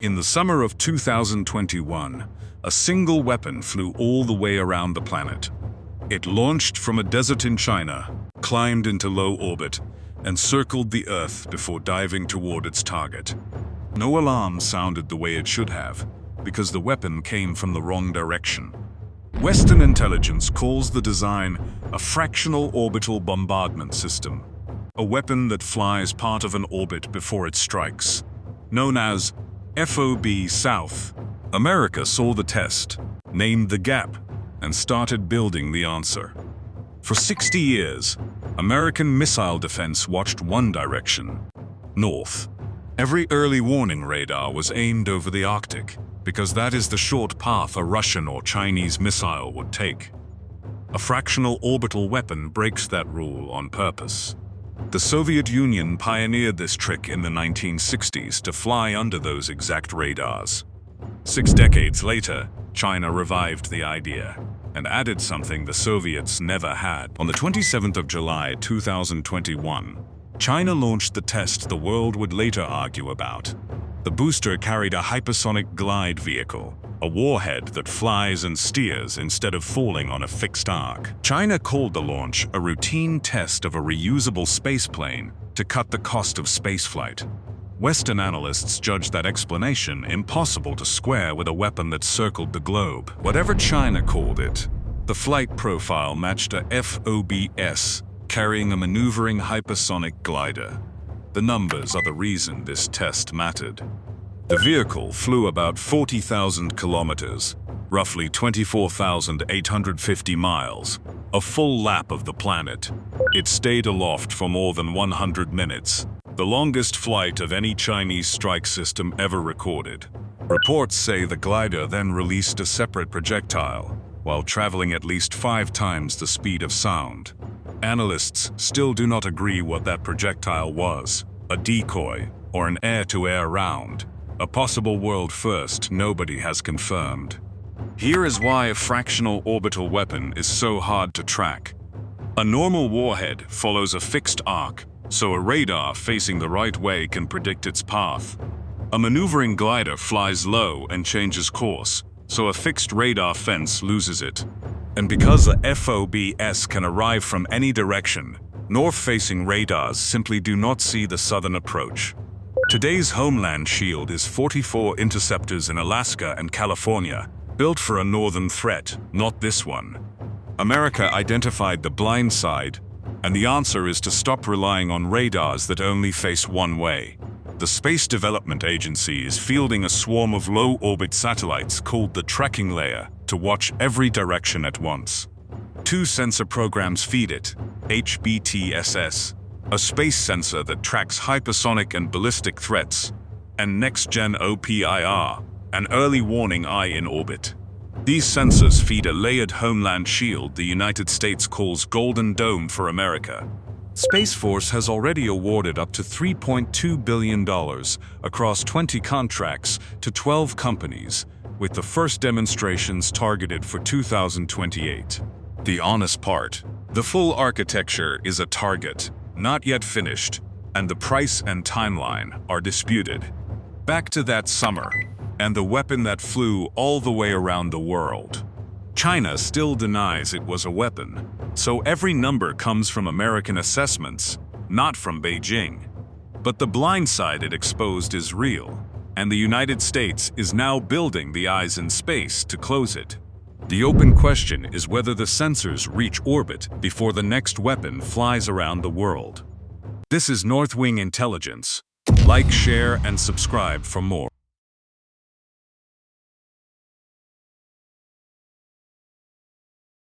In the summer of 2021, a single weapon flew all the way around the planet. It launched from a desert in China, climbed into low orbit, and circled the Earth before diving toward its target. No alarm sounded the way it should have, because the weapon came from the wrong direction. Western intelligence calls the design a fractional orbital bombardment system, a weapon that flies part of an orbit before it strikes, known as FOBS South. America saw the test, named the gap, and started building the answer. For 60 years, American missile defense watched one direction, north. Every early warning radar was aimed over the Arctic, because that is the short path a Russian or Chinese missile would take. A fractional orbital weapon breaks that rule on purpose. The Soviet Union pioneered this trick in the 1960s to fly under those exact radars. 6 decades later, China revived the idea and added something the Soviets never had. On the 27th of July 2021, China launched the test the world would later argue about. The booster carried a hypersonic glide vehicle, a warhead that flies and steers instead of falling on a fixed arc. China called the launch a routine test of a reusable spaceplane to cut the cost of spaceflight. Western analysts judged that explanation impossible to square with a weapon that circled the globe. Whatever China called it, the flight profile matched a FOBS, carrying a maneuvering hypersonic glider. The numbers are the reason this test mattered. The vehicle flew about 40,000 kilometers, roughly 24,850 miles, a full lap of the planet. It stayed aloft for more than 100 minutes, the longest flight of any Chinese strike system ever recorded. Reports say the glider then released a separate projectile, while traveling at least 5 times the speed of sound. Analysts still do not agree what that projectile was, a decoy or an air-to-air round, a possible world first nobody has confirmed. Here is why a fractional orbital weapon is so hard to track. A normal warhead follows a fixed arc, so a radar facing the right way can predict its path. A maneuvering glider flies low and changes course, so a fixed radar fence loses it. And because the FOBS can arrive from any direction, north-facing radars simply do not see the southern approach. Today's homeland shield is 44 interceptors in Alaska and California, built for a northern threat, not this one. America identified the blind side, and the answer is to stop relying on radars that only face one way. The Space Development Agency is fielding a swarm of low-orbit satellites called the tracking layer to watch every direction at once. 2 sensor programs feed it: HBTSS, a space sensor that tracks hypersonic and ballistic threats, and next-gen OPIR, an early warning eye in orbit. These sensors feed a layered homeland shield the United States calls Golden Dome for America. Space Force has already awarded up to $3.2 billion across 20 contracts to 12 companies, with the first demonstrations targeted for 2028. The honest part: the full architecture is a target, not yet finished, and the price and timeline are disputed. Back to that summer, and the weapon that flew all the way around the world. China still denies it was a weapon, so every number comes from American assessments, not from Beijing. But the blind side it exposed is real, and the United States is now building the eyes in space to close it. The open question is whether the sensors reach orbit before the next weapon flies around the world. This is Northwing Intelligence. Like, share, and subscribe for more.